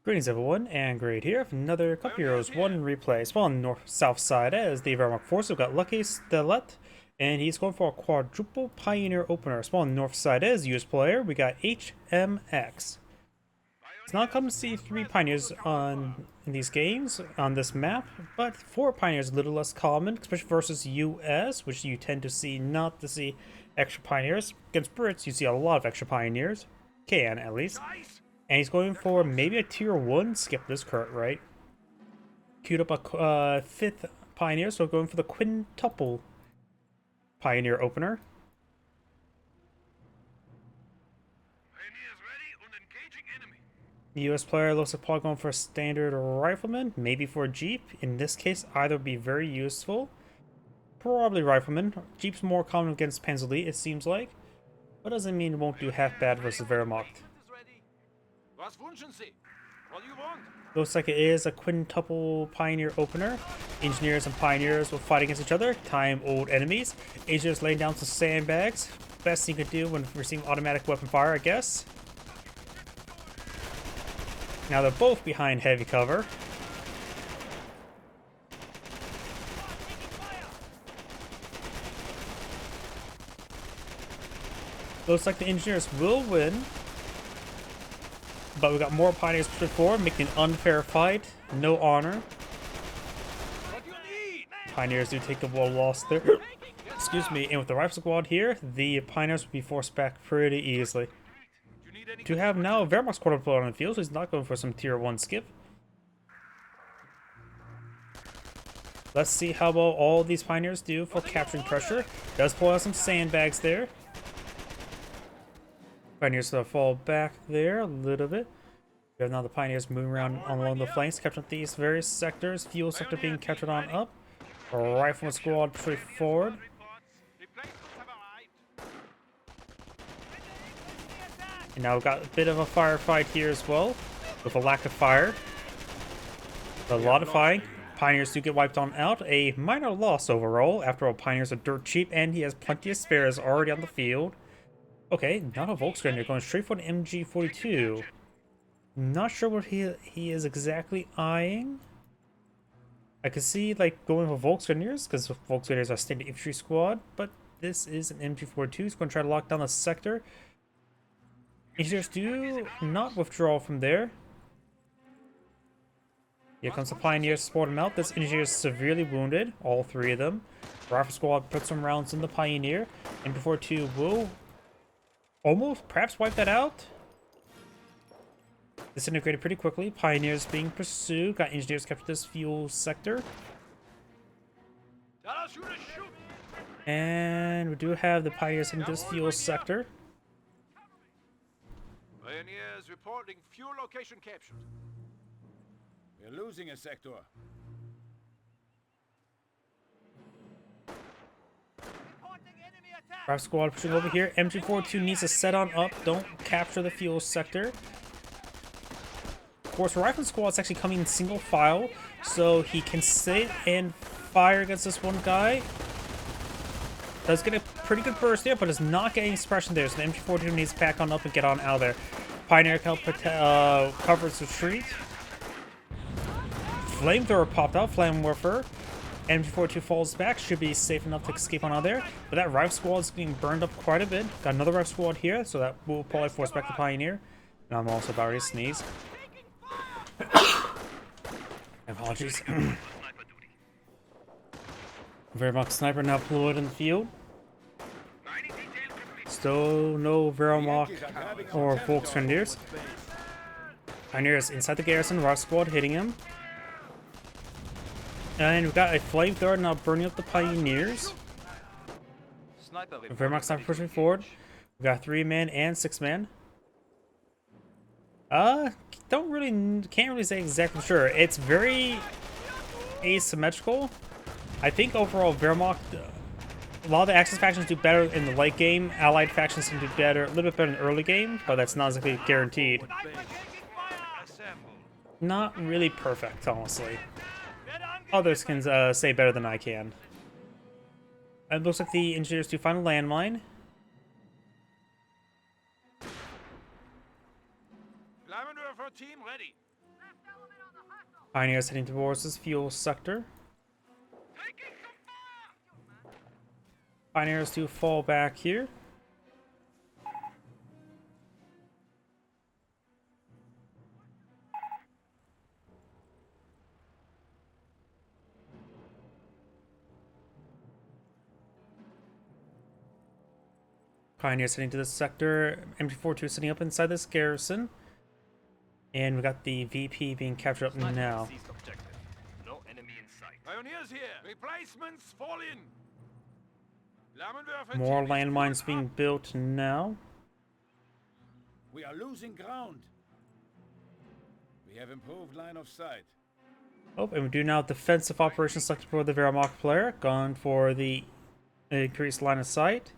Greetings everyone, and Great here for another Cup Heroes 1 replay. Spawn on the north-south side as the Wehrmacht force. We've got Lucky Stellet, and he's going for a quadruple Pioneer opener. Spawn on the north side as US player, we got HMX. It's not common to see 3 Pioneers in these games, on this map, but 4 Pioneers is a little less common, especially versus US, which you tend to see not to see extra Pioneers. Against Brits, you see a lot of extra Pioneers. Can, at least. And he's going for maybe a tier 1 skip this cart, right? Queued up a 5th Pioneer, so going for the quintuple Pioneer opener. The US player looks like probably going for a standard rifleman, maybe for a Jeep. In this case, either would be very useful. Probably rifleman. Jeep's more common against Panzer, it seems like. But doesn't mean it won't do half bad versus Wehrmacht. Looks like it is a quintuple Pioneer opener. Engineers and Pioneers will fight against each other. Time old enemies. Engineers laying down some sandbags. Best thing you could do when receiving automatic weapon fire, I guess. Now they're both behind heavy cover. Looks like the Engineers will win. But we got more Pioneers pushing forward, making an unfair fight. No honor. Pioneers do take the wall loss there. Excuse me. And with the Rifle Squad here, the Pioneers will be forced back pretty easily. To have now Wehrmacht's quarter on the field, so he's not going for some tier 1 skip. Let's see how well all these Pioneers do for capturing pressure. Does pull out some sandbags there. Pioneers will fall back there a little bit. We have now the Pioneers moving around along the flanks, capturing these various sectors. Fuel sector being captured on up. A Rifleman squad pushing forward. And now we've got a bit of a firefight here as well, with a lack of fire. A lot of fighting. Pioneers do get wiped on out. A minor loss overall. After all, Pioneers are dirt cheap, and he has plenty of spares already on the field. Okay, not a Volkswagen. Going straight for an MG42. Not sure what he is exactly eyeing. I could see like going for Volkswageners, because Volkswageners are standard infantry squad, but this is an MG42. He's going to try to lock down the sector. Engineers do not withdraw from there. Here comes the Pioneers to support him out. This Engineer is severely wounded, all 3 of them. Rifle squad puts some rounds in the Pioneer, and before 2 will almost perhaps wipe that out. Disintegrated pretty quickly. Pioneers being pursued. Got Engineers capture this fuel sector. And we do have the Pioneers in this fuel sector. Pioneers reporting fuel location captured. We're losing a sector. Rifle squad pushing over here. MG42 needs to set on up. Don't capture the fuel sector. Of course, Rifle squad's actually coming in single file, so he can sit and fire against this one guy. Does get a pretty good burst there, but is not getting suppression there, so the MG42 needs to pack on up and get on out of there. Pioneer covers retreat. Flamethrower popped out. Flame Warfare. MG42 falls back. Should be safe enough to escape on out there. But that Rifle squad is getting burned up quite a bit. Got another Rifle squad here, so that will probably force back the Pioneer. And I'm also about to sneeze. Apologies. Wehrmacht sniper now deployed in the field. Still no Wehrmacht or Volkswageners. Pioneers inside the garrison. Rifle squad hitting him. And we've got a flamethrower now burning up the Pioneers. Wehrmacht sniper pushing forward. We've got 3-man and 6-man. Can't really say exactly sure. It's very asymmetrical. I think overall Wehrmacht, a lot of the Axis factions do better in the late game. Allied factions can do better, a little bit better in the early game, but that's not exactly guaranteed. Not really perfect, honestly. Others can say better than I can. It looks like the Engineers do find a landmine. Flammenwerfer team ready. Pioneers heading towards this fuel sector. Pioneers do fall back here. Pioneers heading to this sector. MG42 sitting up inside this garrison. And we got the VP being captured up now. No enemy in sight. Pioneers here. Replacements fall in. More landmines being built now. We are losing ground. We have improved line of sight. Oh, and we do now defensive operations selected for the Wehrmacht player. Gone for the increased line of sight.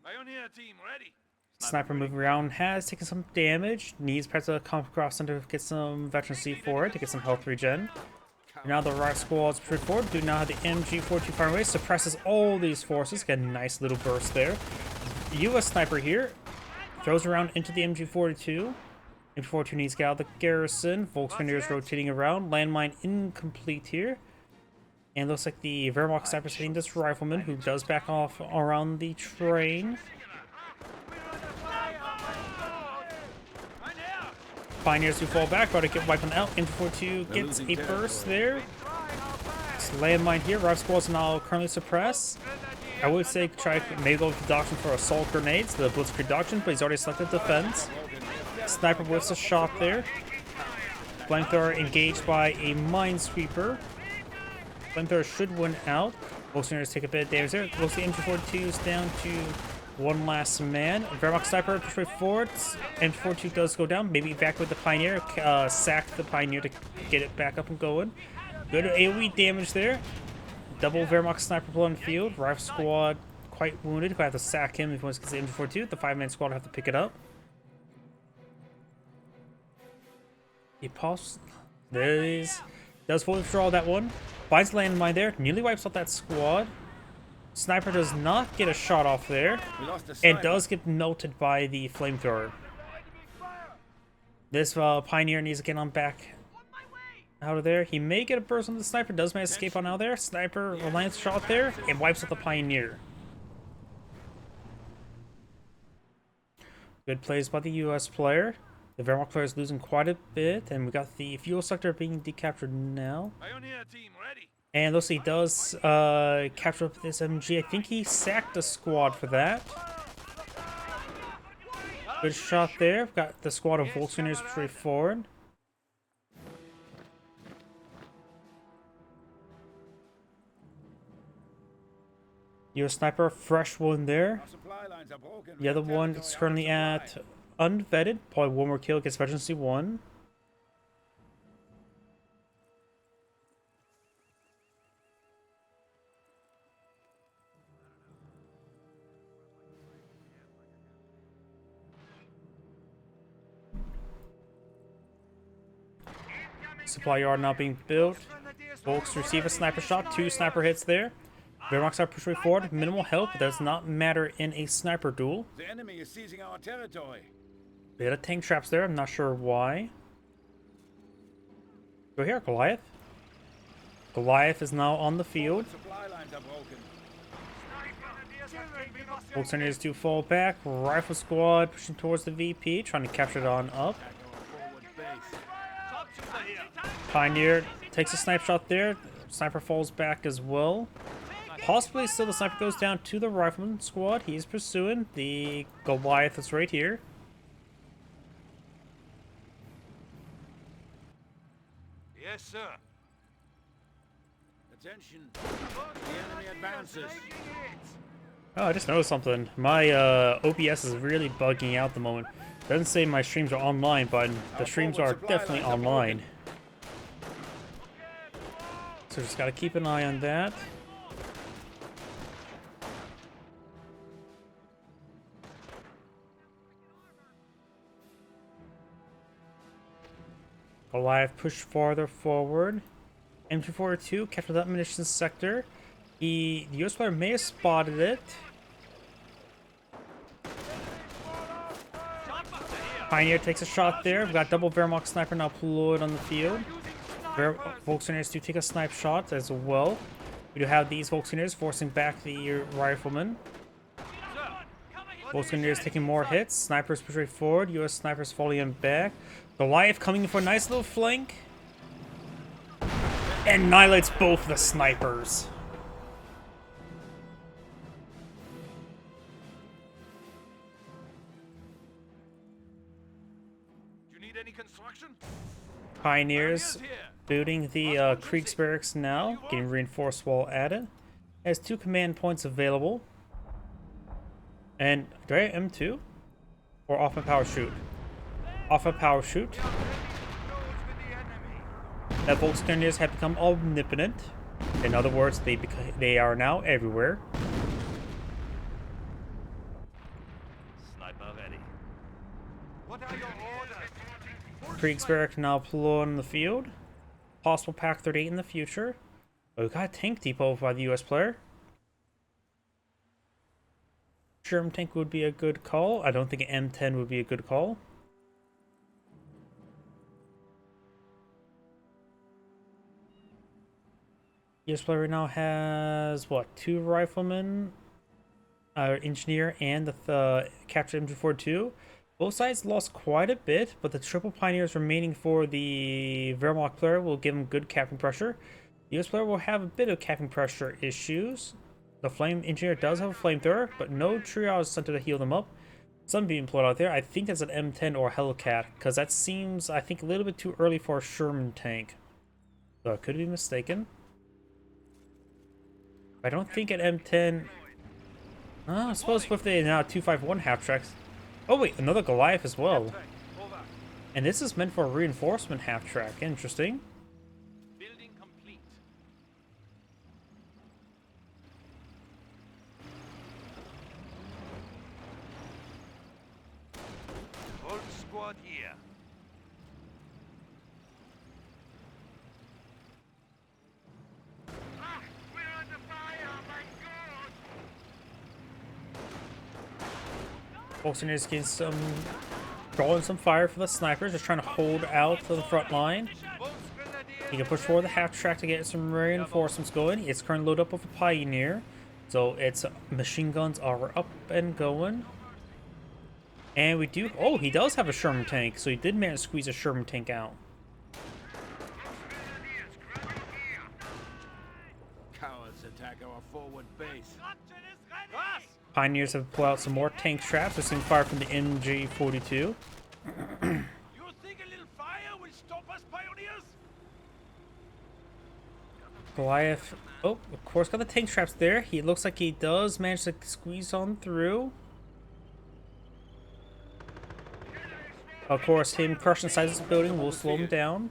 Pioneer team ready. Sniper moving around has taken some damage. Needs perhaps to come across center to get some veterancy for it, to get some health regen. Now the right squads push forward. Do now have the MG42 firing away. Suppresses all these forces. Get a nice little burst there. US sniper here. Throws around into the MG42. MG42 needs to get out of the garrison. Volkswagen rotating around. Landmine incomplete here. And looks like the Wehrmacht sniper is hitting this rifleman, who does back off around the train. Pioneers who fall back, about to get wiped out. MG42 gets a burst there. It's landmine here. Rival squads now currently suppressed. I would say try maybe go with the doctrine for assault grenades, the blitzkrieg doctrine, but he's already selected defense. Sniper whiffs a shot there. Flamethrower engaged by a minesweeper. Flamethrower should win out. Volkswagen take a bit of damage there. Looks the MG42 is down to one last man. Wehrmacht sniper push right forward. MG42 does go down. Maybe back with the Pioneer. Sack the Pioneer to get it back up and going. Good AoE damage there. Double Wehrmacht sniper blow in the field. Rifle squad quite wounded. Gonna have to sack him if he wants to get the MG42. The 5-man squad will have to pick it up. He pauses. There it is. Does fully withdraw that one. Finds landmine there. Nearly wipes out that squad. Sniper does not get a shot off there. And does get melted by the flamethrower. This Pioneer needs to get on back out of there. He may get a burst on the Sniper. Does manage to escape on out there. Sniper lands shot there and wipes out the Pioneer. Good plays by the US player. The Wehrmacht player is losing quite a bit, and we got the fuel sector being decaptured now. Pioneer team ready. And looks like he does capture up this MG. I think he sacked a squad for that. Good shot there. Got the squad of Volkswageners straight forward. US sniper, fresh one there. The other one is currently at unvetted. Probably one more kill, gets veterancy 1. Supply yard now being built. Volks receive a sniper shot. 2 sniper hits there. Wehrmacht sniper push right forward. Minimal help, but does not matter in a sniper duel. The enemy is seizing our territory. Bit of tank traps there. I'm not sure why. Go here, Goliath. Goliath is now on the field. Supply lines are broken. Volkswageners do fall back. Rifle squad pushing towards the VP, trying to capture it on up. Pioneer takes a snipe shot there. Sniper falls back as well. Possibly still the sniper goes down to the rifleman squad. He's pursuing. The Goliath is right here. Yes, sir. Attention. The enemy advances. Oh, I just noticed something. My OBS is really bugging out at the moment. Doesn't say my streams are online, but the streams are definitely online. So just gotta keep an eye on that. Goliath push farther forward. MG42 captured that munitions sector. The US player may have spotted it. Pioneer takes a shot there. We've got double Wehrmacht sniper now deployed on the field. Volkswageners do take a snipe shot as well. We do have these Volkswageners forcing back the riflemen. Volkswageners taking more hits. Snipers pushing forward. US snipers falling back. Goliath coming in for a nice little flank. And annihilates both the snipers. Do you need any construction? Pioneers building the Kriegsbarracks now, getting reinforced wall added. Has 2 command points available. And do I have M2? Or off a power shoot? Off a power shoot. That Volkswageners have become omnipotent. In other words, they are now everywhere. Sniper ready. What are your orders? Kriegsbarrack now deployed on the field. Possible Pack 38 in the future. Oh, we got a tank depot by the US player. Sherman tank would be a good call. I don't think an M10 would be a good call. US player now has what, 2 riflemen, engineer, and the captured MG42. Both sides lost quite a bit, but the triple pioneers remaining for the Wehrmacht player will give him good capping pressure. The US player will have a bit of capping pressure issues. The flame engineer does have a flamethrower, but no triage sent to heal them up. Some being employed out there. I think that's an M10 or Hellcat, because that seems, I think, a little bit too early for a Sherman tank. So I could be mistaken. I don't think an M10. I suppose with the now 251 half tracks. Oh wait, another Goliath as well. And this is meant for a reinforcement half track. Interesting. Building complete. Whole squad here. We're under fire, my God! Volkswagen is getting some, drawing some fire for the snipers, just trying to hold out to the front line. He can push forward the half track to get some reinforcements going. It's currently loaded up with a Pioneer, so its machine guns are up and going. And we do, oh, he does have a Sherman tank, so he did manage to squeeze a Sherman tank out. Cowards attack our forward base. Pioneers have pulled out some more tank traps. We're seeing fire from the MG42. You think a little fire will stop us, pioneers? Goliath, oh, of course, got the tank traps there. He looks like he does manage to squeeze on through. Of course, him crushing the sides of this building will slow him down.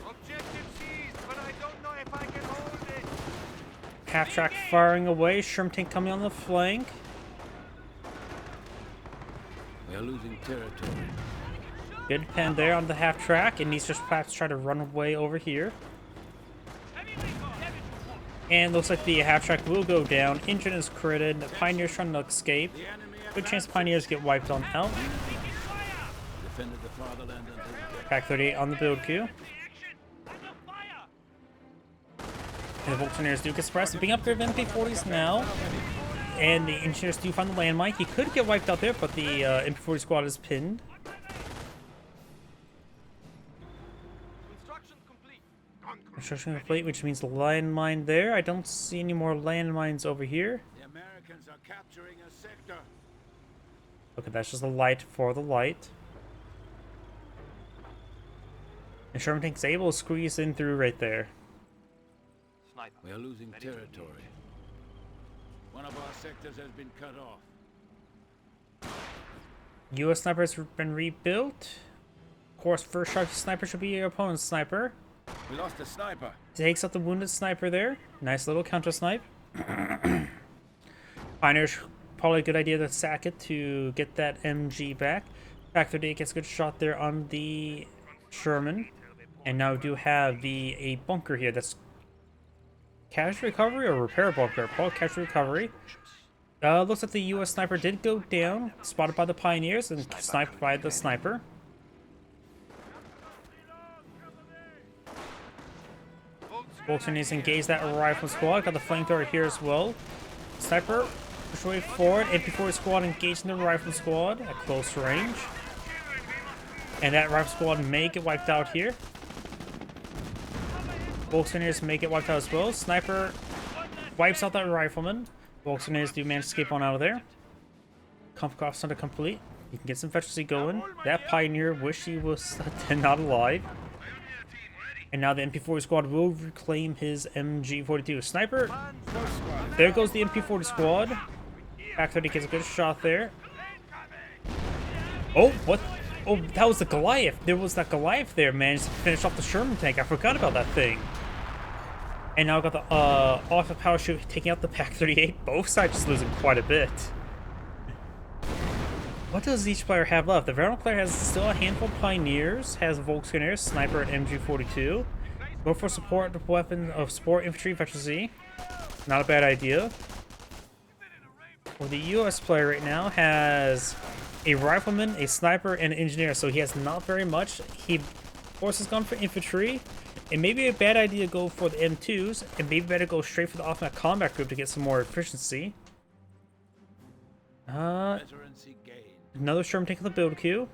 Objective seized, but I don't know if I can hold it. Half track firing away. Sherman tank coming on the flank. We are losing territory. Good pen there on the half track, and he's just perhaps trying to run away over here. And looks like the half track will go down. Engine is critted. The Pioneer's trying to escape. Good chance Pioneers get wiped on out. Defended the fatherland until Pack 38 on the build queue. And the Volkswageners do get suppressed. Being upgraded with MP40s now. And the engineers do find the landmine. He could get wiped out there, but the MP40 squad is pinned. Construction complete, which means the landmine there. I don't see any more landmines over here. the Americans are capturing a sector. Okay, that's just a light for the light. And Sherman tank's able to squeeze in through right there. Sniper. We are losing territory. One of our sectors has been cut off. US snipers have been rebuilt. Of course, first shot sniper should be your opponent's sniper. We lost a sniper. Takes out the wounded sniper there. Nice little counter snipe. Pioneers, probably a good idea to sack it to get that MG back. Pack 38 gets a good shot there on the Sherman. And now we do have a bunker here that's casualty recovery or repair bunker. Probably casualty recovery. Looks like the US sniper did go down, spotted by the Pioneers and sniped by the sniper. Volkswagen needs to engage that rifle squad. Got the flamethrower here as well. Sniper, push way forward. MP40 squad engaging the rifle squad at close range. And that rifle squad may get wiped out here. Volkswagen may get wiped out as well. Sniper wipes out that rifleman. Volkswagen do manage to escape on out of there. Comp costs under complete. You can get some efficiency going. That Pioneer wish he was not alive. And now the MP40 squad will reclaim his MG42. Sniper! There goes the MP40 squad. Back 30 gets a good shot there. Oh, what? Oh, that was the Goliath. There was that Goliath there, managed to finish off the Sherman tank. I forgot about that thing. And now got the off the parachute taking out the Pak-38. Both sides just losing quite a bit. What does each player have left? The Veteran player has still a handful of Pioneers, has Volkswagen, Sniper, and MG42. Go for support weapon of support infantry efficiency. Not a bad idea. Well, the US player right now has a rifleman, a sniper, and an engineer, so he has not very much. He, of course, has gone for infantry. It may be a bad idea to go for the M2s, and maybe better go straight for the automatic combat group to get some more efficiency. Another Sherman tank on the build queue.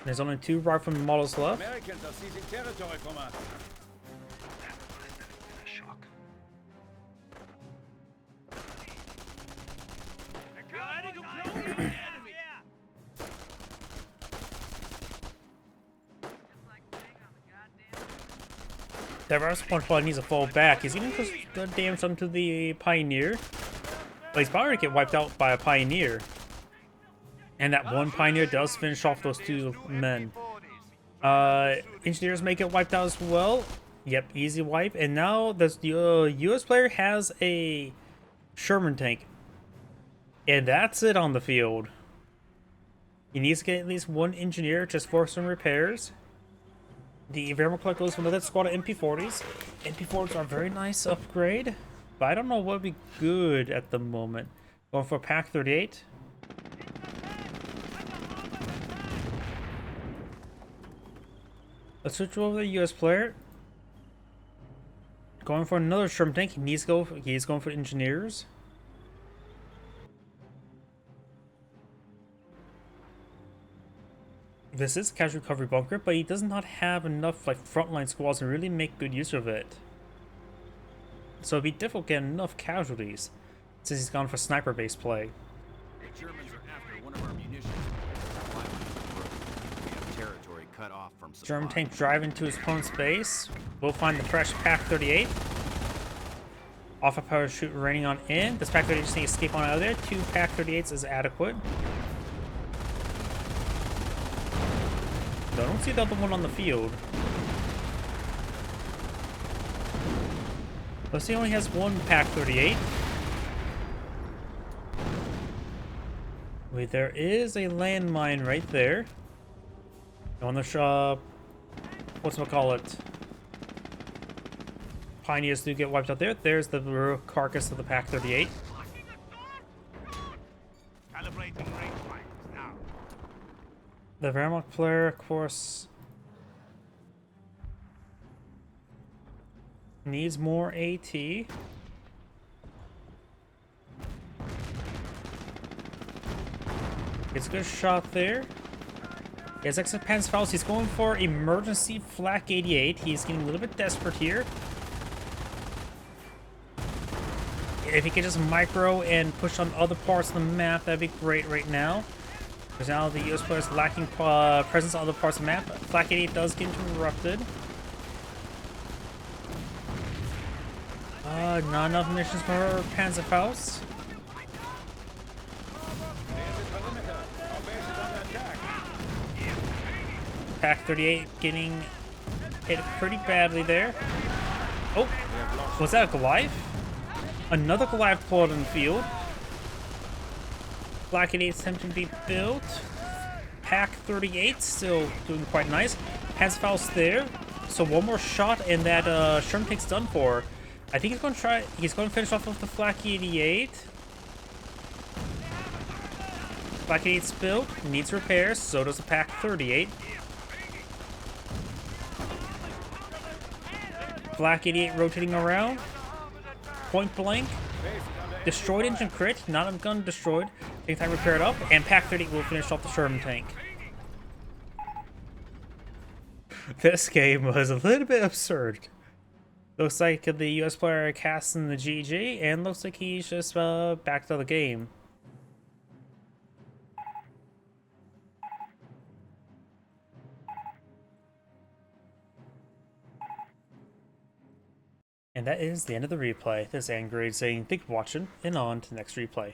There's only 2 rifleman models left. Americans are seizing territory from us. That rifleman probably needs to fall back. He's gonna push the damage onto the Pioneer. But he's probably gonna get wiped out by a Pioneer. And that one Pioneer does finish off those 2 men. Engineers may get wiped out as well. Yep, easy wipe. And now the US player has a Sherman tank. And that's it on the field. He needs to get at least 1 engineer just for some repairs. The Wehr player goes for another squad of MP40s. MP40s are a very nice upgrade, but I don't know what would be good at the moment. Going for Pak-38. Let's switch over to the US player. Going for another Sherman tank. He's going for engineers. This is a casualty recovery bunker, but he does not have enough like frontline squads to really make good use of it. So it'd be difficult to get enough casualties since he's gone for sniper-based play. The Germans are after one of our munitions. We have territory cut off from supply. German tank driving to his opponent's base. We'll find the fresh Pak-38. Off a parachute raining on in. This Pak-38 just needs to escape on out of there. 2 Pak-38s is adequate. I don't see the other one on the field. Let's see, he only has 1 Pak-38. Wait, there is a landmine right there. On the shop. Whatchamacallit? Pioneers do get wiped out there. There's the carcass of the Pak-38. The Wehrmacht player, of course, needs more AT. Gets a good shot there. He has extra pants fouls. He's going for emergency flak 88. He's getting a little bit desperate here. If he could just micro and push on other parts of the map, that'd be great right now. Because now the US player is lacking presence on other parts of the map. Flak 88 does get interrupted. Not enough missions for Panzerfaust. Pak-38 getting hit pretty badly there. Oh, was that a Goliath? Another Goliath pulled in the field. Flak 88 is attempting to be built. Pak-38 still doing quite nice. Panzerfaust there. So 1 more shot and that Sherman tank's done for. I think he's going to finish off with the Flak 88. Black 88's build needs repairs, so does the Pack 38. Black 88 rotating around. Point blank. Destroyed engine crit, not a gun destroyed. Take time to repair it up, and Pack 38 will finish off the Sherman tank. This game was a little bit absurd. Looks like the US player casts in the GG, and looks like he's just back to the game. And that is the end of the replay. This is Angry saying thank you for watching, and on to the next replay.